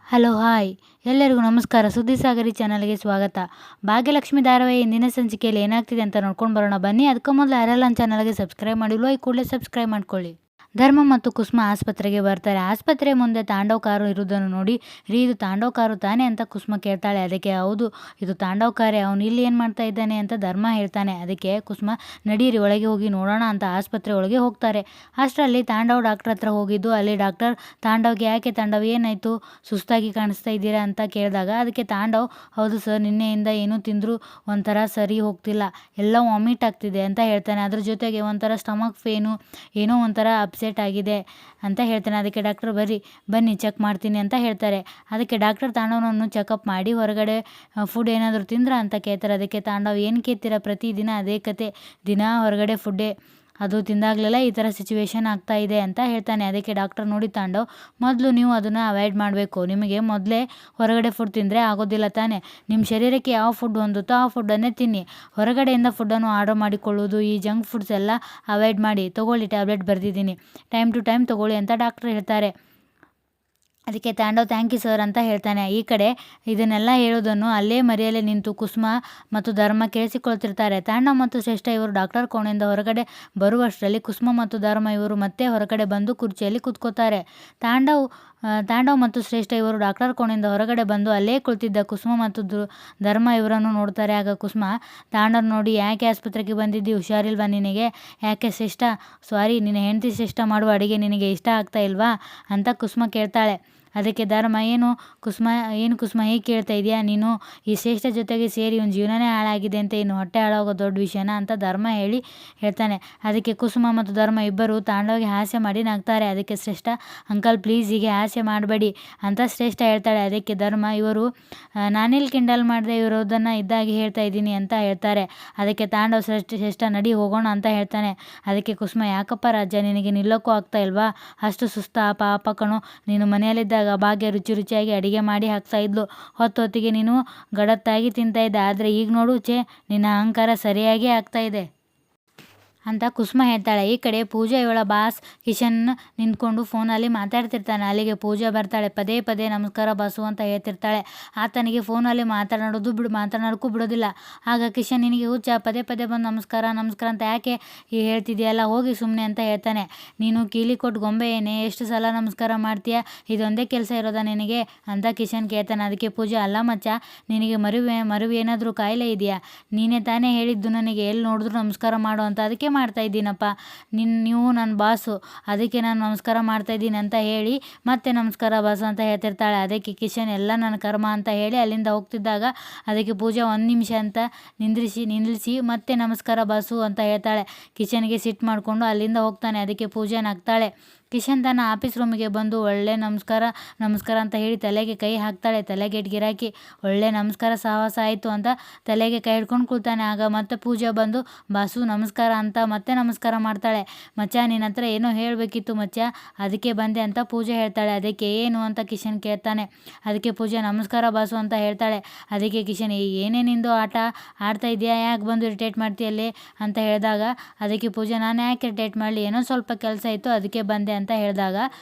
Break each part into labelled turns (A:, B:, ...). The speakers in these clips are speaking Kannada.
A: ಹಲೋ ಹಾಯ್ ಎಲ್ಲರಿಗೂ ನಮಸ್ಕಾರ. ಸುದ್ದಿಸಾಗರಿ ಚಾನಲ್ಗೆ ಸ್ವಾಗತ. ಭಾಗ್ಯಲಕ್ಷ್ಮಿ ಧಾರಾವಾಹಿ ಇಂದಿನ ಸಂಚಿಕೆಯಲ್ಲಿ ಏನಾಗ್ತಿದೆ ಅಂತ ನೋಡ್ಕೊಂಡು ಬರೋಣ ಬನ್ನಿ. ಅದಕ್ಕೂ ಮೊದಲು ಯಾರೆಲ್ಲ ನನ್ನ ಚಾನಲ್ಗೆ ಸಬ್ಸ್ಕ್ರೈಬ್ ಮಾಡಿಲ್ವೋ ಈ ಕೂಡಲೇ ಸಬ್ಸ್ಕ್ರೈಬ್ ಮಾಡ್ಕೊಳ್ಳಿ. ಧರ್ಮ ಮತ್ತು ಕುಸುಮ ಆಸ್ಪತ್ರೆಗೆ ಬರ್ತಾರೆ. ಆಸ್ಪತ್ರೆ ಮುಂದೆ ತಾಂಡವ್ ಕಾರು ಇರುವುದನ್ನು ನೋಡಿ, ರೀ ಇದು ತಾಂಡವ್ ಕಾರು ತಾನೇ ಅಂತ ಕುಸುಮ ಕೇಳ್ತಾಳೆ. ಅದಕ್ಕೆ ಹೌದು ಇದು ತಾಂಡವ್ ಕಾರೇ, ಅವನು ಇಲ್ಲಿ ಏನು ಮಾಡ್ತಾ ಇದ್ದಾನೆ ಅಂತ ಧರ್ಮ ಹೇಳ್ತಾನೆ. ಅದಕ್ಕೆ ಕುಸುಮ ನಡೀರಿ ಒಳಗೆ ಹೋಗಿ ನೋಡೋಣ ಅಂತ ಆಸ್ಪತ್ರೆ ಒಳಗೆ ಹೋಗ್ತಾರೆ. ಅಷ್ಟರಲ್ಲಿ ತಾಂಡವ್ ಡಾಕ್ಟರ್ ಹತ್ರ ಹೋಗಿದ್ದು, ಅಲ್ಲಿ ಡಾಕ್ಟರ್ ತಾಂಡವ್ಗೆ ಯಾಕೆ ತಾಂಡವ್ ಏನಾಯಿತು, ಸುಸ್ತಾಗಿ ಕಾಣಿಸ್ತಾ ಇದ್ದೀರಾ ಅಂತ ಕೇಳಿದಾಗ ಅದಕ್ಕೆ ತಾಂಡವ್ ಹೌದು ಸರ್, ನಿನ್ನೆಯಿಂದ ಏನೂ ತಿಂದರೂ ಒಂಥರ ಸರಿ ಹೋಗ್ತಿಲ್ಲ, ಎಲ್ಲ ವಾಮಿಟ್ ಆಗ್ತಿದೆ ಅಂತ ಹೇಳ್ತಾನೆ. ಅದ್ರ ಜೊತೆಗೆ ಒಂಥರ ಸ್ಟಮಕ್ ಪೇನು, ಏನೋ ಒಂಥರ ಅಪ್ಸೆಟ್ ಆಗಿದೆ ಅಂತ ಹೇಳ್ತಾನೆ. ಅದಕ್ಕೆ ಡಾಕ್ಟರ್ ಬನ್ನಿ ಚೆಕ್ ಮಾಡ್ತೀನಿ ಅಂತ ಹೇಳ್ತಾರೆ. ಅದಕ್ಕೆ ಡಾಕ್ಟರ್ ತಾಂಡವನನ್ನು ಚೆಕಪ್ ಮಾಡಿ ಹೊರಗಡೆ ಫುಡ್ ಏನಾದರೂ ತಿಂದ್ರ ಅಂತ ಕೇಳ್ತಾರೆ. ಅದಕ್ಕೆ ತಾಂಡವ್ ಏನು ಕೇಳ್ತೀರಾ, ಪ್ರತಿದಿನ ಅದೇ ಕತೆ, ದಿನ ಹೊರಗಡೆ ಫುಡ್ಡೇ, ಅದು ತಿಂದಾಗಲೆಲ್ಲ ಈ ಥರ ಸಿಚುವೇಶನ್ ಆಗ್ತಾ ಇದೆ ಅಂತ ಹೇಳ್ತಾನೆ. ಅದಕ್ಕೆ ಡಾಕ್ಟರ್ ನೋಡಿ ತಾಂಡವ್, ಮೊದಲು ನೀವು ಅದನ್ನು ಅವಾಯ್ಡ್ ಮಾಡಬೇಕು, ನಿಮಗೆ ಮೊದಲೇ ಹೊರಗಡೆ ಫುಡ್ ತಿಂದರೆ ಆಗೋದಿಲ್ಲ ತಾನೇ, ನಿಮ್ಮ ಶರೀರಕ್ಕೆ ಯಾವ ಫುಡ್ ಹೊಂದುತ್ತೋ ಆ ಫುಡ್ಡನ್ನೇ ತಿನ್ನಿ, ಹೊರಗಡೆಯಿಂದ ಫುಡ್ಡನ್ನು ಆರ್ಡರ್ ಮಾಡಿಕೊಳ್ಳುವುದು, ಈ ಜಂಕ್ ಫುಡ್ಸ್ ಎಲ್ಲ ಅವಾಯ್ಡ್ ಮಾಡಿ, ತೊಗೊಳ್ಳಿ ಟ್ಯಾಬ್ಲೆಟ್ ಬರೆದಿದ್ದೀನಿ, ಟೈಮ್ ಟು ಟೈಮ್ ತೊಗೊಳ್ಳಿ ಅಂತ ಡಾಕ್ಟರ್ ಹೇಳ್ತಾರೆ. ಅದಕ್ಕೆ ತಾಂಡವ್ ಥ್ಯಾಂಕ್ ಯು ಸರ್ ಅಂತ ಹೇಳ್ತಾನೆ. ಈ ಕಡೆ ಇದನ್ನೆಲ್ಲ ಹೇಳೋದನ್ನು ಅಲ್ಲೇ ಮರೆಯಲ್ಲೇ ನಿಂತು ಕುಸುಮ ಮತ್ತು ಧರ್ಮ ಕೇಳಿಸಿಕೊಳ್ತಿರ್ತಾರೆ. ತಾಂಡವ್ ಮತ್ತು ಶ್ರೇಷ್ಠ ಇವರು ಡಾಕ್ಟರ್ ಕೋಣೆಯಿಂದ ಹೊರಗಡೆ ಬರುವಷ್ಟರಲ್ಲಿ ಕುಸುಮ ಮತ್ತು ಧರ್ಮ ಇವರು ಮತ್ತೆ ಹೊರಗಡೆ ಬಂದು ಕುರ್ಚಿಯಲ್ಲಿ ಕೂತ್ಕೋತಾರೆ. ತಾಂಡವ್ ಮತ್ತು ಶ್ರೇಷ್ಠ ಇವರು ಡಾಕ್ಟರ್ ಕೋಣೆಯಿಂದ ಹೊರಗಡೆ ಬಂದು ಅಲ್ಲೇ ಕುಳಿತಿದ್ದ ಕುಸುಮ ಮತ್ತು ಧರ್ಮ ಇವರನ್ನು ನೋಡ್ತಾರೆ. ಆಗ ಕುಸುಮ ತಾಂಡವ್ ನೋಡಿ, ಯಾಕೆ ಆಸ್ಪತ್ರೆಗೆ ಬಂದಿದ್ದಿ, ಹುಷಾರಿಲ್ವಾ ನಿನಗೆ, ಯಾಕೆ ಶ್ರೇಷ್ಠ, ಸಾರಿ ನಿನ್ನ ಹೆಂಡತಿ ಶ್ರೇಷ್ಠ ಮಾಡುವ ಅಡುಗೆ ನಿನಗೆ ಇಷ್ಟ ಆಗ್ತಾ ಇಲ್ವಾ ಅಂತ ಕುಸುಮ ಕೇಳ್ತಾಳೆ. ಅದಕ್ಕೆ ಧರ್ಮ ಏನು ಕುಸುಮ ಹೇಗೆ ಕೇಳ್ತಾ ಇದೆಯಾ ನೀನು, ಈ ಶ್ರೇಷ್ಠ ಜೊತೆಗೆ ಸೇರಿ ಒಂದು ಜೀವನನೇ ಹಾಳಾಗಿದೆ ಅಂತ, ಇನ್ನು ಹೊಟ್ಟೆ ಹಾಳಾಗೋ ದೊಡ್ಡ ವಿಷಯನ ಅಂತ ಧರ್ಮ ಹೇಳ್ತಾನೆ. ಅದಕ್ಕೆ ಕುಸುಮ ಮತ್ತು ಧರ್ಮ ಇಬ್ಬರು ತಾಂಡವ್ಗೆ ಹಾಸ್ಯ ಮಾಡಿ ನಗ್ತಾರೆ. ಅದಕ್ಕೆ ಶ್ರೇಷ್ಠ, ಅಂಕಲ್ ಪ್ಲೀಸ್ ಹೀಗೆ ಹಾಸ್ಯ ಮಾಡಬೇಡಿ ಅಂತ ಶ್ರೇಷ್ಠ ಹೇಳ್ತಾಳೆ. ಅದಕ್ಕೆ ಧರ್ಮ, ಇವರು ನಾನೆಲ್ಲಿ ಕಿಂಡಲ್ ಮಾಡಿದೆ, ಇರೋದನ್ನು ಇದ್ದಾಗಿ ಹೇಳ್ತಾ ಇದ್ದೀನಿ ಅಂತ ಹೇಳ್ತಾರೆ. ಅದಕ್ಕೆ ತಾಂಡವ್ ಶ್ರೇಷ್ಠ ನಡಿ ಹೋಗೋಣ ಅಂತ ಹೇಳ್ತಾನೆ. ಅದಕ್ಕೆ ಕುಸುಮ, ಯಾಕಪ್ಪ ರಾಜ, ನಿನಗೆ ನಿಲ್ಲೋಕ್ಕೂ ಆಗ್ತಾ ಇಲ್ವಾ, ಅಷ್ಟು ಸುಸ್ತಾ, ಪಾಪ ಕಣೋ, ನೀನು ಮನೆಯಲ್ಲಿದ್ದಾಗ ಭಾಗ್ಯ ರುಚಿಯಾಗಿ ಅಡುಗೆ ಮಾಡಿ ಹಾಕ್ತಾ ಇದ್ಲು, ಹೊತ್ತಿಗೆ ನೀನು ಗಡತ್ತಾಗಿ ತಿಂತಾ ಇದ್ದೆ, ಆದರೆ ಈಗ ನೋಡು ನಿನ್ನ ಅಹಂಕಾರ ಸರಿಯಾಗಿ ಆಗ್ತಾ ಇದೆ ಅಂತ ಕುಸುಮ ಹೇಳ್ತಾಳೆ. ಈ ಕಡೆ ಪೂಜಾ ಇವಳ ಬಾಸ್ ಕಿಶನ್ ನಿಂತ್ಕೊಂಡು ಫೋನಲ್ಲಿ ಮಾತಾಡ್ತಿರ್ತಾನೆ. ಅಲ್ಲಿಗೆ ಪೂಜಾ ಬರ್ತಾಳೆ. ಪದೇ ನಮಸ್ಕಾರ ಬಾಸು ಅಂತ ಹೇಳ್ತಿರ್ತಾಳೆ. ಆತನಿಗೆ ಫೋನಲ್ಲಿ ಮಾತನಾಡೋಕ್ಕೂ ಬಿಡೋದಿಲ್ಲ. ಆಗ ಕಿಶನ್, ನಿನಗೆ ಹುಚ್ಚ, ಪದೇ ಬಂದು ನಮಸ್ಕಾರ ಅಂತ ಯಾಕೆ ಹೇಳ್ತಿದ್ಯಲ್ಲ, ಹೋಗಿ ಸುಮ್ಮನೆ ಅಂತ ಹೇಳ್ತಾನೆ. ನೀನು ಕೀಲಿ ಕೊಟ್ಟು ಗೊಂಬೆ ಏನೇ, ಎಷ್ಟು ಸಲ ನಮಸ್ಕಾರ ಮಾಡ್ತೀಯಾ, ಇದೊಂದೇ ಕೆಲಸ ಇರೋದಾ ನಿನಗೆ ಅಂತ ಕಿಶನ್ ಕೇಳ್ತಾನೆ. ಅದಕ್ಕೆ ಪೂಜಾ, ಅಲ್ಲ ಮಚ್ಚ, ನಿನಗೆ ಮರುವು ಏನಾದರೂ ಕಾಯಿಲೆ ಇದೆಯಾ, ನೀನೇ ತಾನೇ ಹೇಳಿದ್ದು ನನಗೆ ಎಲ್ಲಿ ನೋಡಿದ್ರು ನಮಸ್ಕಾರ ಮಾಡು ಅಂತ, ಅದಕ್ಕೆ ಮಾಡ್ತಾ ಇದ್ದೀನಪ್ಪ, ನೀವು ನನ್ನ ಬಾಸು, ಅದಕ್ಕೆ ನಾನು ನಮಸ್ಕಾರ ಮಾಡ್ತಾ ಇದ್ದೀನಿ ಅಂತ ಹೇಳಿ ಮತ್ತೆ ನಮಸ್ಕಾರ ಬಾಸು ಅಂತ ಹೇಳ್ತಿರ್ತಾಳೆ. ಅದಕ್ಕೆ ಕಿಶನ್, ಎಲ್ಲ ನನ್ನ ಕರ್ಮ ಅಂತ ಹೇಳಿ ಅಲ್ಲಿಂದ ಹೋಗ್ತಿದ್ದಾಗ ಅದಕ್ಕೆ ಪೂಜಾ 1 ನಿಮಿಷ ಅಂತ ನಿಲ್ಲಿಸಿ ಮತ್ತೆ ನಮಸ್ಕಾರ ಬಾಸು ಅಂತ ಹೇಳ್ತಾಳೆ. ಕಿಶನ್ಗೆ ಸಿಟ್ಟು ಮಾಡಿಕೊಂಡು ಅಲ್ಲಿಂದ ಹೋಗ್ತಾನೆ. ಅದಕ್ಕೆ ಪೂಜಾ ನಗ್ತಾಳೆ. ಕಿಶನ್ ತನ್ನ ಆಫೀಸ್ ರೂಮಿಗೆ ಬಂದು ಒಳ್ಳೆ ನಮಸ್ಕಾರ ಅಂತ ಹೇಳಿ ತಲೆಗೆ ಕೈ ಹಾಕ್ತಾಳೆ. ತಲೆಗೆ ಗಿರಾಕಿ, ಒಳ್ಳೆ ನಮಸ್ಕಾರ ಸಾಹಸ ಆಯಿತು ಅಂತ ತಲೆಗೆ ಕೈ ಹಿಡ್ಕೊಂಡು ಕೂಳ್ತಾನೆ. ಆಗ ಮತ್ತೆ ಪೂಜಾ ಬಂದು ಬಾಸು ನಮಸ್ಕಾರ ಅಂತ ಮತ್ತೆ ನಮಸ್ಕಾರ ಮಾಡ್ತಾಳೆ. ಮಚ್ಚ, ನಿನ್ನ ಹತ್ರ ಏನೋ ಹೇಳಬೇಕಿತ್ತು ಮಚ್ಚ, ಅದಕ್ಕೆ ಬಂದೆ ಅಂತ ಪೂಜಾ ಹೇಳ್ತಾಳೆ. ಅದಕ್ಕೆ ಏನು ಅಂತ ಕಿಶನ್ ಕೇಳ್ತಾನೆ. ಅದಕ್ಕೆ ಪೂಜಾ ನಮಸ್ಕಾರ ಬಾಸು ಅಂತ ಹೇಳ್ತಾಳೆ. ಅದಕ್ಕೆ ಕಿಶನ್, ಏನೇನಿಂದು ಆಟ ಆಡ್ತಾ ಇದೆಯಾ, ಯಾಕೆ ಬಂದು ಇರಿಟೇಟ್ ಮಾಡ್ತೀಯಲ್ಲಿ ಅಂತ ಹೇಳಿದಾಗ ಅದಕ್ಕೆ ಪೂಜಾ, ನಾನು ಯಾಕೆ ಇರಿಟೇಟ್ ಮಾಡಲಿ, ಏನೋ ಸ್ವಲ್ಪ ಕೆಲಸ ಇತ್ತು ಅದಕ್ಕೆ ಬಂದೆ ಅಂತ ಹೇಳಿದಾಗ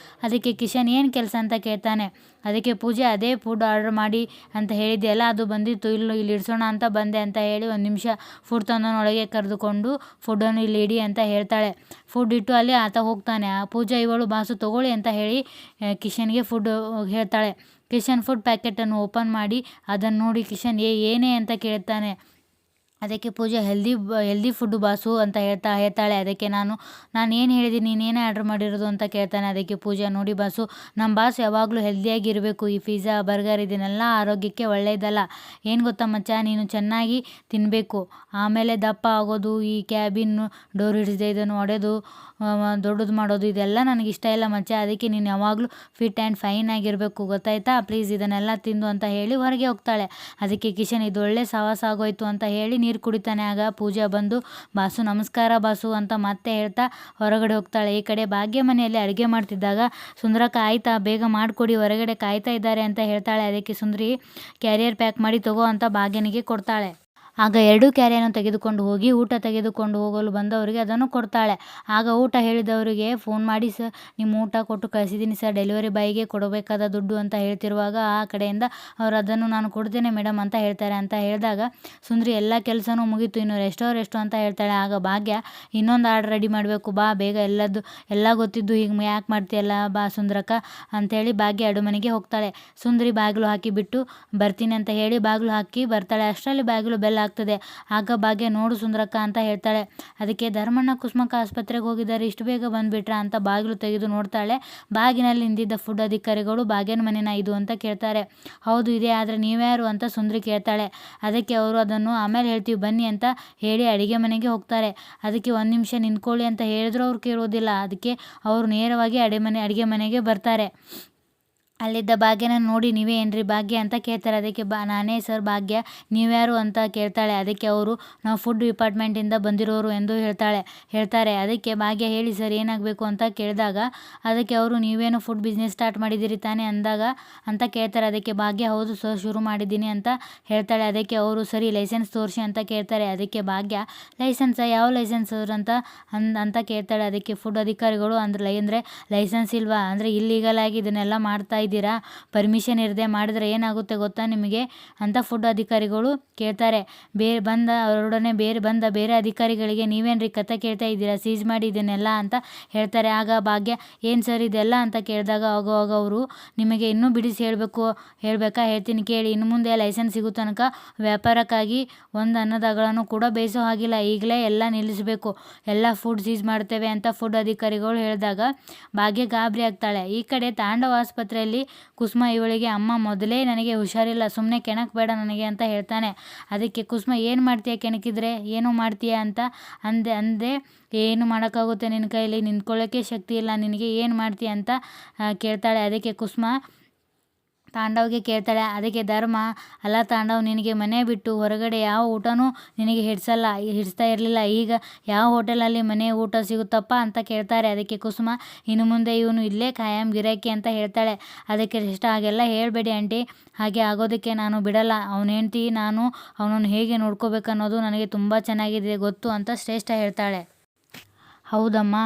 A: ಅದಕ್ಕೆ ಕಿಶನ್, ಏನು ಕೆಲಸ ಅಂತ ಕೇಳ್ತಾನೆ. ಅದಕ್ಕೆ ಪೂಜೆ, ಅದೇ ಫುಡ್ ಆರ್ಡರ್ ಮಾಡಿ ಅಂತ ಹೇಳಿದೆಯಲ್ಲ, ಅದು ಬಂದಿತ್ತು, ಇಲ್ಲಿ ಇಡಿಸೋಣ ಅಂತ ಬಂದೆ ಅಂತ ಹೇಳಿ 1 ನಿಮಿಷ ಫುಡ್ ತಂದನೊಳಗೆ ಕರೆದುಕೊಂಡು ಫುಡ್ಡನ್ನು ಇಲ್ಲಿ ಇಡಿ ಅಂತ ಹೇಳ್ತಾಳೆ. ಫುಡ್ ಇಟ್ಟು ಅಲ್ಲಿ ಆತ ಹೋಗ್ತಾನೆ. ಆ ಪೂಜಾ ಇವಳು ಬಾಸು ತಗೊಳ್ಳಿ ಅಂತ ಹೇಳಿ ಕಿಶನ್ಗೆ ಫುಡ್ ಹೇಳ್ತಾಳೆ. ಕಿಶನ್ ಫುಡ್ ಪ್ಯಾಕೆಟನ್ನು ಓಪನ್ ಮಾಡಿ ಅದನ್ನು ನೋಡಿ ಕಿಶನ್ ಏನೇ ಅಂತ ಕೇಳ್ತಾನೆ. ಅದಕ್ಕೆ ಪೂಜಾ, ಹೆಲ್ದಿ ಫುಡ್ಡು ಬಾಸು ಅಂತ ಹೇಳ್ತಾಳೆ. ಅದಕ್ಕೆ ನಾನು ಏನು ಹೇಳಿದ್ದೀನಿ, ನೀನೇನೇ ಆರ್ಡ್ರ್ ಮಾಡಿರೋದು ಅಂತ ಕೇಳ್ತಾನೆ. ಅದಕ್ಕೆ ಪೂಜಾ, ನೋಡಿ ಬಾಸು, ನಮ್ಮ ಬಾಸು ಯಾವಾಗಲೂ ಹೆಲ್ದಿಯಾಗಿರಬೇಕು, ಈ ಪಿಜ್ಜಾ ಬರ್ಗರ್ ಇದನ್ನೆಲ್ಲ ಆರೋಗ್ಯಕ್ಕೆ ಒಳ್ಳೆಯದಲ್ಲ, ಏನು ಗೊತ್ತಾ ಮಚ್ಚ, ನೀನು ಚೆನ್ನಾಗಿ ತಿನ್ನಬೇಕು, ಆಮೇಲೆ ದಪ್ಪ ಆಗೋದು, ಈ ಕ್ಯಾಬಿನ್ ಡೋರ್ ಹಿಡಿದೇ ಇದನ್ನು ಒಡೆದು ದೊಡ್ಡದು ಮಾಡೋದು ಇದೆಲ್ಲ ನನಗೆ ಇಷ್ಟ ಇಲ್ಲ ಮಚ್ಚ, ಅದಕ್ಕೆ ನೀನು ಯಾವಾಗಲೂ ಫಿಟ್ ಆ್ಯಂಡ್ ಫೈನ್ ಆಗಿರಬೇಕು, ಗೊತ್ತಾಯ್ತಾ, ಪ್ಲೀಸ್ ಇದನ್ನೆಲ್ಲ ತಿಂದು ಅಂತ ಹೇಳಿ ಹೊರಗೆ ಹೋಗ್ತಾಳೆ. ಅದಕ್ಕೆ ಕಿಶನ್, ಇದು ಒಳ್ಳೆ ಸಾಹಸ ಆಗೋಯ್ತು ಅಂತ ಹೇಳಿ ನೀರು ಕುಡಿತಾನೆ. ಆಗ ಪೂಜಾ ಬಂದು ಬಾಸು ನಮಸ್ಕಾರ ಬಾಸು ಅಂತ ಮತ್ತೆ ಹೇಳ್ತಾ ಹೊರಗಡೆ ಹೋಗ್ತಾಳೆ. ಈ ಕಡೆ ಭಾಗ್ಯ ಮನೆಯಲ್ಲಿ ಅಡುಗೆ ಮಾಡ್ತಿದ್ದಾಗ ಸುಂದರಕ್ಕ, ಆಯ್ತಾ ಬೇಗ ಮಾಡಿಕೊಡಿ, ಹೊರಗಡೆ ಕಾಯ್ತಾ ಇದ್ದಾರೆ ಅಂತ ಹೇಳ್ತಾಳೆ. ಅದಕ್ಕೆ ಸುಂದರಿ ಕ್ಯಾರಿಯರ್ ಪ್ಯಾಕ್ ಮಾಡಿ ತಗೋ ಅಂತ ಭಾಗ್ಯನಿಗೆ ಕೊಡ್ತಾಳೆ. ಆಗ 2 ಕ್ಯಾರಿಯನ್ನು ತೆಗೆದುಕೊಂಡು ಹೋಗಿ ಊಟ ತೆಗೆದುಕೊಂಡು ಹೋಗಲು ಬಂದವರಿಗೆ ಅದನ್ನು ಕೊಡ್ತಾಳೆ. ಆಗ ಊಟ ಹೇಳಿದವರಿಗೆ ಫೋನ್ ಮಾಡಿ, ಸರ್ ನಿಮ್ಮ ಊಟ ಕೊಟ್ಟು ಕಳಿಸಿದ್ದೀನಿ ಸರ್, ಡೆಲಿವರಿ ಬಾಯ್ಗೆ ಕೊಡಬೇಕಾದ ದುಡ್ಡು ಅಂತ ಹೇಳ್ತಿರುವಾಗ ಆ ಕಡೆಯಿಂದ ಅವರು ಅದನ್ನು ನಾನು ಕೊಡ್ತೇನೆ ಮೇಡಮ್ ಅಂತ ಹೇಳ್ತಾರೆ. ಅಂತ ಹೇಳಿದಾಗ ಸುಂದ್ರಿ ಎಲ್ಲ ಕೆಲಸನೂ ಮುಗೀತು, ಇನ್ನು ರೆಸ್ಟೋ ಅಂತ ಹೇಳ್ತಾಳೆ. ಆಗ ಭಾಗ್ಯ ಇನ್ನೊಂದು ಆರ್ಡ್ರ್ ರೆಡಿ ಮಾಡಬೇಕು, ಬಾ ಬೇಗ, ಎಲ್ಲ ಗೊತ್ತಿದ್ದು ಹೀಗೆ ಯಾಕೆ ಮಾಡ್ತೀಯಲ್ಲ, ಬಾ ಸುಂದ್ರಕ್ಕ ಅಂಥೇಳಿ ಭಾಗ್ಯ ಅಡುಮನೆಗೆ ಹೋಗ್ತಾಳೆ. ಸುಂದ್ರಿ ಬಾಗಿಲು ಹಾಕಿ ಬಿಟ್ಟು ಬರ್ತೀನಿ ಅಂತ ಹೇಳಿ ಬಾಗಿಲು ಹಾಕಿ ಬರ್ತಾಳೆ. ಅಷ್ಟರಲ್ಲಿ ಬಾಗಿಲು ಬೆಲ್ ಆಗ್ತದೆ. ಆಗ ಭಾಗ್ಯ ನೋಡು ಸುಂದ್ರಕ್ಕ ಅಂತ ಹೇಳ್ತಾಳೆ. ಅದಕ್ಕೆ ಧರ್ಮಣ್ಣ ಕುಸುಮಕ್ಕ ಆಸ್ಪತ್ರೆಗೆ ಹೋಗಿದ್ದಾರೆ, ಇಷ್ಟು ಬೇಗ ಬಂದುಬಿಟ್ರಾ ಅಂತ ಬಾಗಿಲು ತೆಗೆದು ನೋಡ್ತಾಳೆ. ಬಾಗಿನಲ್ಲಿ ನಿಂತಿದ್ದ ಫುಡ್ ಅಧಿಕಾರಿಗಳು ಭಾಗ್ಯನ ಮನೆನ ಇದು ಅಂತ ಕೇಳ್ತಾರೆ. ಹೌದು ಇದೆ, ಆದರೆ ನೀವ್ಯಾರು ಅಂತ ಸುಂದ್ರಿ ಕೇಳ್ತಾಳೆ. ಅದಕ್ಕೆ ಅವರು ಅದನ್ನು ಆಮೇಲೆ ಹೇಳ್ತೀವಿ ಬನ್ನಿ ಅಂತ ಹೇಳಿ ಅಡುಗೆ ಮನೆಗೆ ಹೋಗ್ತಾರೆ. ಅದಕ್ಕೆ ಒಂದು ನಿಮಿಷ ನಿಂತ್ಕೊಳ್ಳಿ ಅಂತ ಹೇಳಿದ್ರು ಅವ್ರು ಕೇಳೋದಿಲ್ಲ. ಅದಕ್ಕೆ ಅವರು ನೇರವಾಗಿ ಅಡುಗೆ ಮನೆಗೆ ಬರ್ತಾರೆ. ಅಲ್ಲಿದ್ದ ಭಾಗ್ಯನ ನೋಡಿ ನೀವೇ ಏನ್ರಿ ಭಾಗ್ಯ ಅಂತ ಕೇಳ್ತಾರೆ. ಅದಕ್ಕೆ ನಾನೇ ಸರ್ ಭಾಗ್ಯ, ನೀವ್ಯಾರು ಅಂತ ಕೇಳ್ತಾಳೆ. ಅದಕ್ಕೆ ಅವರು ನಾವು ಫುಡ್ ಡಿಪಾರ್ಟ್ಮೆಂಟಿಂದ ಬಂದಿರೋರು ಎಂದು ಹೇಳ್ತಾರೆ. ಅದಕ್ಕೆ ಭಾಗ್ಯ ಹೇಳಿ ಸರ್ ಏನಾಗಬೇಕು ಅಂತ ಕೇಳಿದಾಗ ಅದಕ್ಕೆ ಅವರು ನೀವೇನು ಫುಡ್ ಬಿಸ್ನೆಸ್ ಸ್ಟಾರ್ಟ್ ಮಾಡಿದ್ದೀರಿ ತಾನೇ ಅಂತ ಕೇಳ್ತಾರೆ. ಅದಕ್ಕೆ ಭಾಗ್ಯ ಹೌದು ಸರ್ ಶುರು ಮಾಡಿದ್ದೀನಿ ಅಂತ ಹೇಳ್ತಾಳೆ. ಅದಕ್ಕೆ ಅವರು ಸರಿ ಲೈಸೆನ್ಸ್ ತೋರಿಸಿ ಅಂತ ಕೇಳ್ತಾರೆ. ಅದಕ್ಕೆ ಭಾಗ್ಯ ಲೈಸೆನ್ಸ್ ಯಾವ ಲೈಸೆನ್ಸ್ ಅಂತ ಕೇಳ್ತಾಳೆ. ಅದಕ್ಕೆ ಫುಡ್ ಅಧಿಕಾರಿಗಳು ಅಂದರೆ ಲೈಸೆನ್ಸ್ ಇಲ್ವಾ, ಅಂದರೆ ಇಲ್ಲೀಗಲ್ ಆಗಿ ಇದನ್ನೆಲ್ಲ ಮಾಡ್ತಾ ಇದ್ದೀರಾ, ಪರ್ಮಿಷನ್ ಇರದೆ ಮಾಡಿದರೆ ಏನಾಗುತ್ತೆ ಗೊತ್ತಾ ನಿಮಗೆ ಅಂತ ಫುಡ್ ಅಧಿಕಾರಿಗಳು ಕೇಳ್ತಾರೆ. ಅವರೊಡನೆ ಬೇರೆ ಅಧಿಕಾರಿಗಳಿಗೆ ನೀವೇನ್ರಿ ಕತೆ ಕೇಳ್ತಾ ಇದ್ದೀರಾ, ಸೀಸ್ ಮಾಡಿ ಇದನ್ನೆಲ್ಲ ಅಂತ ಹೇಳ್ತಾರೆ. ಆಗ ಭಾಗ್ಯ ಏನು ಸರ್ ಇದೆಲ್ಲ ಅಂತ ಕೇಳಿದಾಗ ಆಗ ಅವರು ನಿಮಗೆ ಇನ್ನೂ ಬಿಡಿಸಿ ಹೇಳಬೇಕಾ, ಹೇಳ್ತೀನಿ ಕೇಳಿ, ಇನ್ನು ಮುಂದೆ ಲೈಸೆನ್ಸ್ ಸಿಗೋ ತನಕ ವ್ಯಾಪಾರಕ್ಕಾಗಿ ಒಂದು ಅನ್ನದಾಗಳನ್ನು ಕೂಡ ಬೇಯಿಸೋ ಹಾಗಿಲ್ಲ, ಈಗಲೇ ಎಲ್ಲ ನಿಲ್ಲಿಸಬೇಕು, ಎಲ್ಲ ಫುಡ್ ಸೀಸ್ ಮಾಡ್ತೇವೆ ಅಂತ ಫುಡ್ ಅಧಿಕಾರಿಗಳು ಹೇಳಿದಾಗ ಭಾಗ್ಯ ಗಾಬರಿ ಆಗ್ತಾಳೆ. ಈ ಕಡೆ ತಾಂಡವ ಆಸ್ಪತ್ರೆಯಲ್ಲಿ ಕುಸುಮ ಇವಳಿಗೆ ಅಮ್ಮ ಮೊದಲೇ ನನಗೆ ಹುಷಾರಿಲ್ಲ, ಸುಮ್ಮನೆ ಕೆಣಕ್ ಬೇಡ ನನಗೆ ಅಂತ ಹೇಳ್ತಾನೆ. ಅದಕ್ಕೆ ಕುಸುಮ ಏನು ಮಾಡ್ತೀಯ, ಕೆಣಕಿದ್ರೆ ಏನು ಮಾಡ್ತೀಯ ಅಂತ ಅಂದೆ ಏನು ಮಾಡೋಕ್ಕಾಗುತ್ತೆ ನಿನ್ನ ಕೈಯಲ್ಲಿ, ನಿಂತ್ಕೊಳ್ಳೋಕ್ಕೆ ಶಕ್ತಿ ಇಲ್ಲ ನಿನಗೆ, ಏನು ಮಾಡ್ತೀಯ ಅಂತ ಕೇಳ್ತಾಳೆ. ಅದಕ್ಕೆ ಕುಸುಮ ತಾಂಡವ್ಗೆ ಕೇಳ್ತಾಳೆ. ಅದಕ್ಕೆ ಧರ್ಮ ಅಲ್ಲ ತಾಂಡವ್, ನಿನಗೆ ಮನೆ ಬಿಟ್ಟು ಹೊರಗಡೆ ಯಾವ ಊಟನೂ ನಿನಗೆ ಹಿಡಿಸ್ತಾ ಇರಲಿಲ್ಲ, ಈಗ ಯಾವ ಹೋಟೆಲಲ್ಲಿ ಮನೆ ಊಟ ಸಿಗುತ್ತಪ್ಪ ಅಂತ ಕೇಳ್ತಾರೆ. ಅದಕ್ಕೆ ಕುಸುಮ ಇನ್ನು ಮುಂದೆ ಇವನು ಇಲ್ಲೇ ಖಾಯಂ ಗಿರಾಕಿ ಅಂತ ಹೇಳ್ತಾಳೆ. ಅದಕ್ಕೆ ಶ್ರೇಷ್ಠ ಹಾಗೆಲ್ಲ ಹೇಳಬೇಡಿ ಆಂಟಿ, ಹಾಗೆ ಆಗೋದಕ್ಕೆ ನಾನು ಬಿಡಲ್ಲ, ಅವನ ಹೆಂಡ್ತಿ ನಾನು ಅವನನ್ನು ಹೇಗೆ ನೋಡ್ಕೋಬೇಕನ್ನೋದು ನನಗೆ ತುಂಬ ಚೆನ್ನಾಗಿದೆ ಗೊತ್ತು ಅಂತ ಶ್ರೇಷ್ಠ ಹೇಳ್ತಾಳೆ. ಹೌದಮ್ಮ.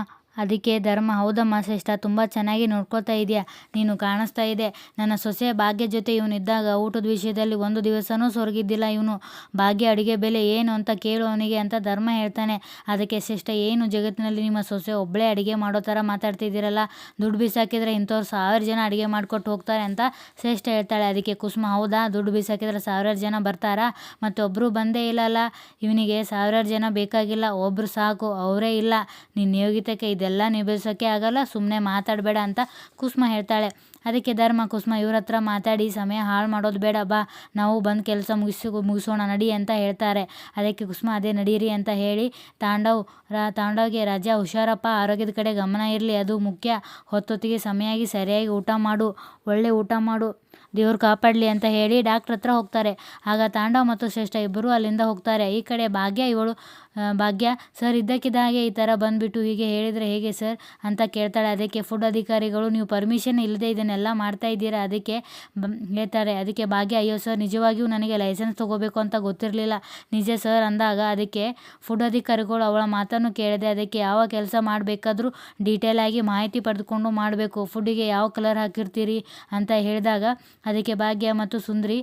A: ಅದಕ್ಕೆ ಧರ್ಮ ಹೌದಮ್ಮ ಶ್ರೇಷ್ಠ, ತುಂಬ ಚೆನ್ನಾಗಿ ನೋಡ್ಕೊಳ್ತಾ ಇದೆಯಾ ನೀನು, ಕಾಣಿಸ್ತಾ ಇದೆ. ನನ್ನ ಸೊಸೆ ಭಾಗ್ಯ ಜೊತೆ ಇವನಿದ್ದಾಗ ಊಟದ ವಿಷಯದಲ್ಲಿ ಒಂದು ದಿವಸನೂ ಸೊರಗಿದ್ದಿಲ್ಲ ಇವನು. ಭಾಗ್ಯ ಅಡುಗೆ ಬೆಲೆ ಏನು ಅಂತ ಕೇಳು ಅವನಿಗೆ ಅಂತ ಧರ್ಮ ಹೇಳ್ತಾನೆ. ಅದಕ್ಕೆ ಶ್ರೇಷ್ಠ ಏನು ಜಗತ್ತಿನಲ್ಲಿ ನಿಮ್ಮ ಸೊಸೆ ಒಬ್ಬಳೇ ಅಡುಗೆ ಮಾಡೋ ಥರ ಮಾತಾಡ್ತಿದ್ದೀರಲ್ಲ, ದುಡ್ಡು ಬಿಸಾಕಿದ್ರೆ ಇಂಥವ್ರು 1000 ಜನ ಅಡುಗೆ ಮಾಡಿಕೊಟ್ಟು ಹೋಗ್ತಾರೆ ಅಂತ ಶ್ರೇಷ್ಠ ಹೇಳ್ತಾಳೆ. ಅದಕ್ಕೆ ಕುಸುಮ ಹೌದಾ, ದುಡ್ಡು ಬಿಸಾಕಿದ್ರೆ 1000 ಜನ ಬರ್ತಾರಾ, ಮತ್ತು ಒಬ್ಬರು ಬಂದೇ ಇಲ್ಲಲ್ಲ, ಇವನಿಗೆ 1000 ಜನ ಬೇಕಾಗಿಲ್ಲ, ಒಬ್ಬರು ಸಾಕು, ಅವರೇ ಇಲ್ಲ, ನಿನ್ನ ಯೋಗ್ಯತೆಗೆ ಇದೆಲ್ಲ ನಿಭಾಯಿಸೋಕ್ಕೆ ಆಗಲ್ಲ, ಸುಮ್ಮನೆ ಮಾತಾಡಬೇಡ ಅಂತ ಕುಸುಮ ಹೇಳ್ತಾಳೆ. ಅದಕ್ಕೆ ಧರ್ಮ ಕುಸುಮ ಇವ್ರ ಹತ್ರ ಮಾತಾಡಿ ಸಮಯ ಹಾಳು ಮಾಡೋದು ಬೇಡ, ಬಾ ನಾವು ಬಂದು ಕೆಲಸ ಮುಗಿಸೋಣ ನಡಿ ಅಂತ ಹೇಳ್ತಾರೆ. ಅದಕ್ಕೆ ಕುಸುಮ ಅದೇ ನಡೀರಿ ಅಂತ ಹೇಳಿ ತಾಂಡವ್ಗೆ ರಾಜ ಹುಷಾರಪ್ಪ, ಆರೋಗ್ಯದ ಕಡೆ ಗಮನ ಇರಲಿ, ಅದು ಮುಖ್ಯ, ಹೊತ್ತೊತ್ತಿಗೆ ಸಮಯಾಗಿ ಸರಿಯಾಗಿ ಊಟ ಮಾಡು, ಒಳ್ಳೆ ಊಟ ಮಾಡು, ದೇವ್ರು ಕಾಪಾಡಲಿ ಅಂತ ಹೇಳಿ ಡಾಕ್ಟ್ರ್ ಹತ್ರ ಹೋಗ್ತಾರೆ. ಆಗ ತಾಂಡವ್ ಮತ್ತು ಶ್ರೇಷ್ಠ ಇಬ್ಬರು ಅಲ್ಲಿಂದ ಹೋಗ್ತಾರೆ. ಈ ಕಡೆ ಭಾಗ್ಯ ಸರ್ ಇದ್ದಕ್ಕಿದ್ದ ಹಾಗೆ ಈ ಥರ ಬಂದುಬಿಟ್ಟು ಹೀಗೆ ಹೇಳಿದರೆ ಹೇಗೆ ಸರ್ ಅಂತ ಕೇಳ್ತಾಳೆ. ಅದಕ್ಕೆ ಫುಡ್ ಅಧಿಕಾರಿಗಳು ನೀವು ಪರ್ಮಿಷನ್ ಇಲ್ಲದೆ ಇದನ್ನೆಲ್ಲ ಮಾಡ್ತಾ ಇದ್ದೀರಾ ಅದಕ್ಕೆ ಹೇಳ್ತಾರೆ. ಅದಕ್ಕೆ ಭಾಗ್ಯ ಅಯ್ಯೋ ಸರ್ ನಿಜವಾಗಿಯೂ ನನಗೆ ಲೈಸೆನ್ಸ್ ತೊಗೋಬೇಕು ಅಂತ ಗೊತ್ತಿರಲಿಲ್ಲ ನಿಜ ಸರ್ ಅಂದಾಗ ಅದಕ್ಕೆ ಫುಡ್ ಅಧಿಕಾರಿಗಳು ಅವಳ ಮಾತನ್ನು ಕೇಳಿದೆ. ಅದಕ್ಕೆ ಯಾವ ಕೆಲಸ ಮಾಡಬೇಕಾದ್ರೂ ಡೀಟೇಲಾಗಿ ಮಾಹಿತಿ ಪಡೆದುಕೊಂಡು ಮಾಡಬೇಕು, ಫುಡ್ಡಿಗೆ ಯಾವ ಕಲರ್ ಹಾಕಿರ್ತೀರಿ ಅಂತ ಹೇಳಿದಾಗ ಅದಕ್ಕೆ ಭಾಗ್ಯ ಮತ್ತು ಸುಂದ್ರಿ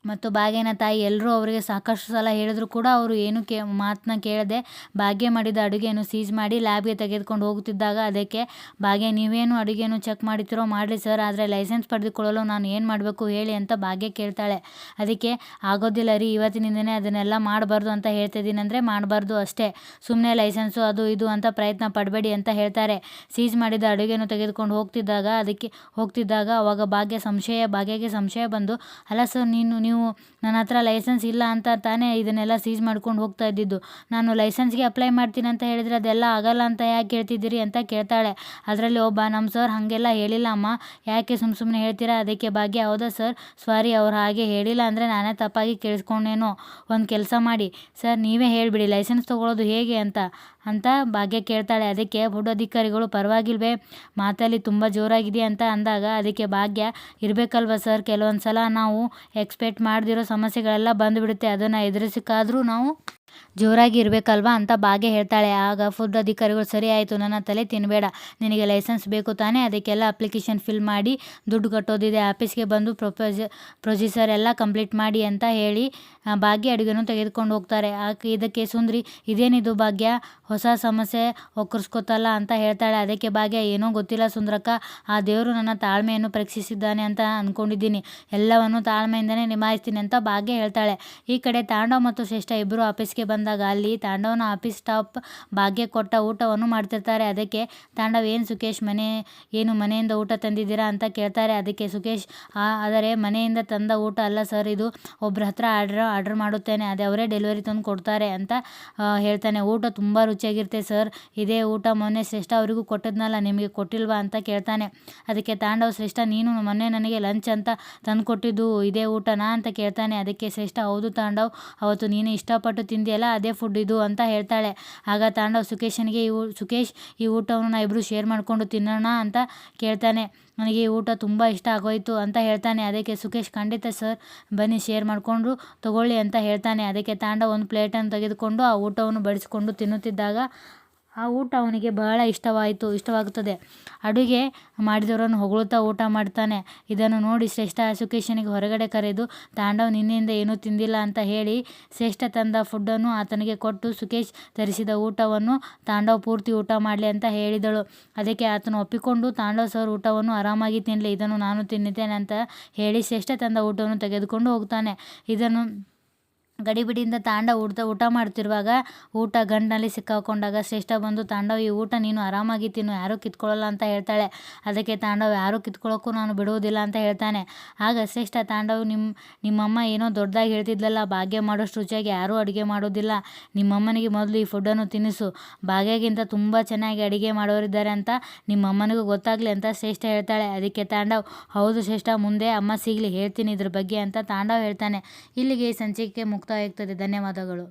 A: ಮತ್ತು ಭಾಗ್ಯನ ತಾಯಿ ಎಲ್ಲರೂ ಅವರಿಗೆ ಸಾಕಷ್ಟು ಸಲ ಹೇಳಿದ್ರು ಕೂಡ ಅವರು ಏನು ಮಾತನ್ನ ಕೇಳದೆ ಭಾಗ್ಯ ಮಾಡಿದ ಅಡುಗೆಯನ್ನು ಸೀಸ್ ಮಾಡಿ ಲ್ಯಾಬ್ಗೆ ತೆಗೆದುಕೊಂಡು ಹೋಗುತ್ತಿದ್ದಾಗ ಅದಕ್ಕೆ ಭಾಗ್ಯ ನೀವೇನು ಅಡುಗೆಯನ್ನು ಚೆಕ್ ಮಾಡ್ತೀರೋ ಮಾಡಲಿ ಸರ್, ಆದರೆ ಲೈಸೆನ್ಸ್ ಪಡೆದುಕೊಳ್ಳಲು ನಾನು ಏನು ಮಾಡಬೇಕು ಹೇಳಿ ಅಂತ ಭಾಗ್ಯ ಕೇಳ್ತಾಳೆ. ಅದಕ್ಕೆ ಆಗೋದಿಲ್ಲ ರೀ, ಇವತ್ತಿನಿಂದನೇ ಅದನ್ನೆಲ್ಲ ಮಾಡಬಾರ್ದು ಅಂತ ಹೇಳ್ತಿದ್ದೀನಿ, ಅಂದರೆ ಮಾಡಬಾರ್ದು ಅಷ್ಟೇ, ಸುಮ್ಮನೆ ಲೈಸೆನ್ಸು ಅದು ಇದು ಅಂತ ಪ್ರಯತ್ನ ಪಡಬೇಡಿ ಅಂತ ಹೇಳ್ತಾರೆ. ಸೀಸ್ ಮಾಡಿದ ಅಡುಗೆಯನ್ನು ತೆಗೆದುಕೊಂಡು ಹೋಗ್ತಿದ್ದಾಗ ಅವಾಗ ಭಾಗ್ಯಗೆ ಸಂಶಯ ಬಂದು ಅಲ್ಲ ಸರ್ ನೀವು ನನ್ನ ಹತ್ರ ಲೈಸೆನ್ಸ್ ಇಲ್ಲ ಅಂತ ತಾನೇ ಇದನ್ನೆಲ್ಲ ಸೀಸ್ ಮಾಡ್ಕೊಂಡು ಹೋಗ್ತಾ ಇದ್ದಿದ್ದು, ನಾನು ಲೈಸೆನ್ಸ್ಗೆ ಅಪ್ಲೈ ಮಾಡ್ತೀನಿ ಅಂತ ಹೇಳಿದರೆ ಅದೆಲ್ಲ ಆಗಲ್ಲ ಅಂತ ಯಾಕೆ ಹೇಳ್ತಿದ್ದೀರಿ ಅಂತ ಕೇಳ್ತಾಳೆ. ಅದರಲ್ಲಿ ಒಬ್ಬ ನಮ್ಮ ಸರ್ ಹಾಗೆಲ್ಲ ಹೇಳಿಲ್ಲ ಅಮ್ಮ, ಯಾಕೆ ಸುಮ್ಮನೆ ಹೇಳ್ತೀರಾ. ಅದಕ್ಕೆ ಭಾಗ್ಯ ಹೌದಾ ಸರ್, ಸಾರಿ, ಅವ್ರು ಹಾಗೆ ಹೇಳಿಲ್ಲ ಅಂದರೆ ನಾನೇ ತಪ್ಪಾಗಿ ಕೇಳಿಸ್ಕೊಂಡೇನೋ, ಒಂದು ಕೆಲಸ ಮಾಡಿ ಸರ್ ನೀವೇ ಹೇಳಿಬಿಡಿ ಲೈಸೆನ್ಸ್ ತೊಗೊಳ್ಳೋದು ಹೇಗೆ ಅಂತ ಭಾಗ್ಯ ಕೇಳ್ತಾಳೆ. ಅದಕ್ಕೆ ಫುಡ್ ಅಧಿಕಾರಿಗಳು ಪರವಾಗಿಲ್ವೇ, ಮಾತಲ್ಲಿ ತುಂಬ ಜೋರಾಗಿದೆ ಅಂತ ಅಂದಾಗ ಅದಕ್ಕೆ ಭಾಗ್ಯ ಇರಬೇಕಲ್ವ ಸರ್, ಕೆಲವೊಂದು ಸಲ ನಾವು ಎಕ್ಸ್ಪೆಕ್ಟ್ ಎಕ್ಸ್ಪೆಕ್ಟ್ ಮಾಡದಿರೋ ಸಮಸ್ಯೆಗಳೆಲ್ಲ ಬಂದುಬಿಡುತ್ತೆ. ಅದನ್ನು ಎದುರಿಸಕ್ಕಾದರೂ ನಾವು ಜೋರಾಗಿ ಇರಬೇಕಲ್ವಾ ಅಂತ ಭಾಗ್ಯ ಹೇಳ್ತಾಳೆ. ಆಗ ಫುಡ್ ಅಧಿಕಾರಿಗಳು, ಸರಿ ಆಯಿತು, ನನ್ನ ತಲೆ ತಿನ್ನಬೇಡ, ನಿನಗೆ ಲೈಸೆನ್ಸ್ ಬೇಕು ತಾನೇ, ಅದಕ್ಕೆಲ್ಲ ಅಪ್ಲಿಕೇಶನ್ ಫಿಲ್ ಮಾಡಿ ದುಡ್ಡು ಕಟ್ಟೋದಿದೆ, ಆಫೀಸ್ಗೆ ಬಂದು ಪ್ರೊಸೀಜರ್ ಎಲ್ಲ ಕಂಪ್ಲೀಟ್ ಮಾಡಿ ಅಂತ ಹೇಳಿ ಭಾಗ್ಯ ಅಡುಗೆನೂ ತೆಗೆದುಕೊಂಡು ಹೋಗ್ತಾರೆ. ಇದಕ್ಕೆ ಸುಂದ್ರಿ, ಇದೇನಿದು ಭಾಗ್ಯ, ಹೊಸ ಸಮಸ್ಯೆ ಒಕ್ಕರ್ಸ್ಕೊತಲ್ಲ ಅಂತ ಹೇಳ್ತಾಳೆ. ಅದಕ್ಕೆ ಭಾಗ್ಯ, ಏನೋ ಗೊತ್ತಿಲ್ಲ ಸುಂದ್ರಕ್ಕ, ಆ ದೇವರು ನನ್ನ ತಾಳ್ಮೆಯನ್ನು ಪರೀಕ್ಷಿಸಿದ್ದಾನೆ ಅಂತ ಅಂದ್ಕೊಂಡಿದ್ದೀನಿ, ಎಲ್ಲವನ್ನು ತಾಳ್ಮೆಯಿಂದನೇ ನಿಭಾಯಿಸ್ತೀನಿ ಅಂತ ಭಾಗ್ಯ ಹೇಳ್ತಾಳೆ. ಈ ಕಡೆ ತಾಂಡವ್ ಮತ್ತು ಶ್ರೇಷ್ಠ ಇಬ್ಬರು ಆಫೀಸ್ಗೆ ಬಂದಾಗ ಅಲ್ಲಿ ತಾಂಡವ್ನ ಆಫೀಸ್ ಸ್ಟಾಫ್ ಭಾಗ್ಯ ಕೊಟ್ಟ ಊಟವನ್ನು ಮಾಡ್ತಿರ್ತಾರೆ. ಅದಕ್ಕೆ ತಾಂಡವ್, ಏನು ಸುಖೇಶ್, ಮನೆಯಿಂದ ಊಟ ತಂದಿದ್ದೀರಾ ಅಂತ ಕೇಳ್ತಾರೆ. ಅದಕ್ಕೆ ಸುಖೇಶ್, ಆದರೆ ಮನೆಯಿಂದ ತಂದ ಊಟ ಅಲ್ಲ ಸರ್, ಇದು ಒಬ್ಬರ ಹತ್ರ ಆರ್ಡರ್ ಮಾಡುತ್ತೇನೆ, ಅದೇ ಅವರೇ ಡೆಲಿವರಿ ತಂದು ಕೊಡ್ತಾರೆ ಅಂತ ಹೇಳ್ತಾನೆ. ಊಟ ತುಂಬ ರುಚಿಯಾಗಿರುತ್ತೆ ಸರ್, ಇದೇ ಊಟ ಮೊನ್ನೆ ಶ್ರೇಷ್ಠ ಅವರಿಗೂ ಕೊಟ್ಟಿದ್ನಲ್ಲ, ನಿಮಗೆ ಕೊಟ್ಟಿಲ್ವಾ ಅಂತ ಕೇಳ್ತಾನೆ. ಅದಕ್ಕೆ ತಾಂಡವ್, ಶ್ರೇಷ್ಠ ನೀನು ಮೊನ್ನೆ ನನಗೆ ಲಂಚ್ ಅಂತ ತಂದು ಕೊಟ್ಟಿದ್ದು ಇದೇ ಊಟನಾ ಅಂತ ಕೇಳ್ತಾನೆ. ಅದಕ್ಕೆ ಶ್ರೇಷ್ಠ, ಹೌದು ತಾಂಡವ್, ಅವತ್ತು ನೀನು ಇಷ್ಟಪಟ್ಟು ತಿಂದಿಯಲ್ಲ ಅದೇ ಫುಡ್ ಇದು ಅಂತ ಹೇಳ್ತಾಳೆ. ಆಗ ತಾಂಡವ್ ಸುಖೇಶನಿಗೆ, ಸುಖೇಶ್, ಈ ಊಟವನ್ನು ನಾವು ಇಬ್ಬರು ಶೇರ್ ಮಾಡಿಕೊಂಡು ತಿನ್ನೋಣ ಅಂತ ಕೇಳ್ತಾನೆ. ನನಗೆ ಈ ಊಟ ತುಂಬ ಇಷ್ಟ ಆಗೋಯ್ತು ಅಂತ ಹೇಳ್ತಾನೆ. ಅದಕ್ಕೆ ಸುಖೇಶ್, ಖಂಡಿತ ಸರ್, ಬನ್ನಿ ಶೇರ್ ಮಾಡಿಕೊಂಡು ತಗೊಳ್ಳಿ ಅಂತ ಹೇಳ್ತಾನೆ. ಅದಕ್ಕೆ ತಾಂಡವ್ ಒಂದು ಪ್ಲೇಟನ್ನು ತೆಗೆದುಕೊಂಡು ಆ ಊಟವನ್ನು ಬಡಿಸಿಕೊಂಡು ತಿನ್ನುತ್ತಿದ್ದಾಗ ಆ ಊಟ ಅವನಿಗೆ ಬಹಳ ಇಷ್ಟವಾಗುತ್ತದೆ. ಅಡುಗೆ ಮಾಡಿದವರನ್ನು ಹೊಗಳುತ್ತಾ ಊಟ ಮಾಡ್ತಾನೆ. ಇದನ್ನು ನೋಡಿ ಶ್ರೇಷ್ಠ ಸುಖೇಶನಿಗೆ ಹೊರಗಡೆ ಕರೆದು, ತಾಂಡವ್ ನಿನ್ನೆಯಿಂದ ಏನೂ ತಿಂದಿಲ್ಲ ಅಂತ ಹೇಳಿ ಶ್ರೇಷ್ಠ ತಂದ ಫುಡ್ಡನ್ನು ಆತನಿಗೆ ಕೊಟ್ಟು, ಸುಖೇಶ್ ತರಿಸಿದ ಊಟವನ್ನು ತಾಂಡವ್ ಪೂರ್ತಿ ಊಟ ಮಾಡಲಿ ಅಂತ ಹೇಳಿದಳು. ಅದಕ್ಕೆ ಆತನು ಒಪ್ಪಿಕೊಂಡು, ತಾಂಡವ್ ಸರ್ ಊಟವನ್ನು ಆರಾಮಾಗಿ ತಿನ್ನಲಿ, ಇದನ್ನು ನಾನು ತಿನ್ನುತ್ತೇನೆ ಅಂತ ಹೇಳಿ ಶ್ರೇಷ್ಠ ತಂದ ಊಟವನ್ನು ತೆಗೆದುಕೊಂಡು ಹೋಗ್ತಾನೆ. ಇದನ್ನು ಗಡಿಬಿಡಿಯಿಂದ ತಾಂಡವ್ ಊಟ ಮಾಡ್ತಿರುವಾಗ ಊಟ ಗಂಟಿನಲ್ಲಿ ಸಿಕ್ಕಾಕೊಂಡಾಗ ಶ್ರೇಷ್ಠ ಬಂದು, ತಾಂಡವ್, ಈ ಊಟ ನೀನು ಆರಾಮಾಗಿ ತಿನ್ನು, ಯಾರೂ ಕಿತ್ಕೊಳ್ಳಲ್ಲ ಅಂತ ಹೇಳ್ತಾಳೆ. ಅದಕ್ಕೆ ತಾಂಡವ್, ಯಾರೂ ಕಿತ್ಕೊಳ್ಳೋಕ್ಕೂ ನಾನು ಬಿಡುವುದಿಲ್ಲ ಅಂತ ಹೇಳ್ತಾನೆ. ಆಗ ಶ್ರೇಷ್ಠ, ತಾಂಡವ್, ನಿಮ್ಮಮ್ಮ ಏನೋ ದೊಡ್ಡದಾಗಿ ಹೇಳ್ತಿದ್ಲಲ್ಲ, ಭಾಗ್ಯ ಮಾಡೋಷ್ಟು ರುಚಿಯಾಗಿ ಯಾರೂ ಅಡುಗೆ ಮಾಡೋದಿಲ್ಲ, ನಿಮ್ಮಮ್ಮನಿಗೆ ಮೊದಲು ಈ ಫುಡ್ಡನ್ನು ತಿನ್ನಿಸು, ಭಾಗ್ಯಗಿಂತ ತುಂಬ ಚೆನ್ನಾಗಿ ಅಡುಗೆ ಮಾಡೋರಿದ್ದಾರೆ ಅಂತ ನಿಮ್ಮಮ್ಮನಿಗೂ ಗೊತ್ತಾಗಲಿ ಅಂತ ಶ್ರೇಷ್ಠ ಹೇಳ್ತಾಳೆ. ಅದಕ್ಕೆ ತಾಂಡವ್, ಹೌದು ಶ್ರೇಷ್ಠ, ಮುಂದೆ ಅಮ್ಮ ಸಿಗಲಿ ಹೇಳ್ತೀನಿ ಇದ್ರ ಬಗ್ಗೆ ಅಂತ ತಾಂಡವ್ ಹೇಳ್ತಾನೆ. ಇಲ್ಲಿಗೆ ಈ ಸಂಚಿಕೆ ಮುಕ್ತಾಯವಾಗ್ತದೆ. ಧನ್ಯವಾದಗಳು.